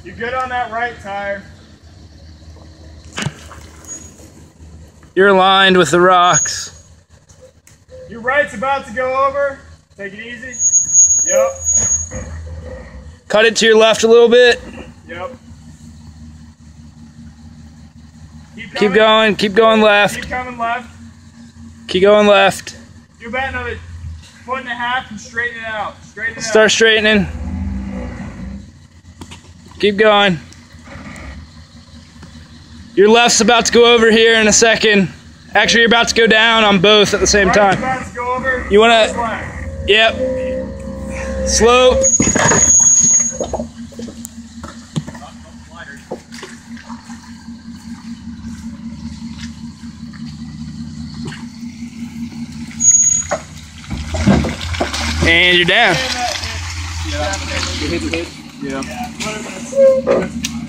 You're good on that right tire. You're aligned with the rocks. Your right's about to go over. Take it easy. Yep. Cut it to your left a little bit. Yep. Keep going. Keep going left. Keep coming left. Keep going left. Do about another 1.5 foot and straighten it out. Straighten it out. Start straightening. Keep going. Your left's about to go over here in a second. Actually, you're about to go down on both at the same time. About to go over. You want to? Yep. Slow. And you're down. Yeah. You hit the hitch? Yeah. Yeah.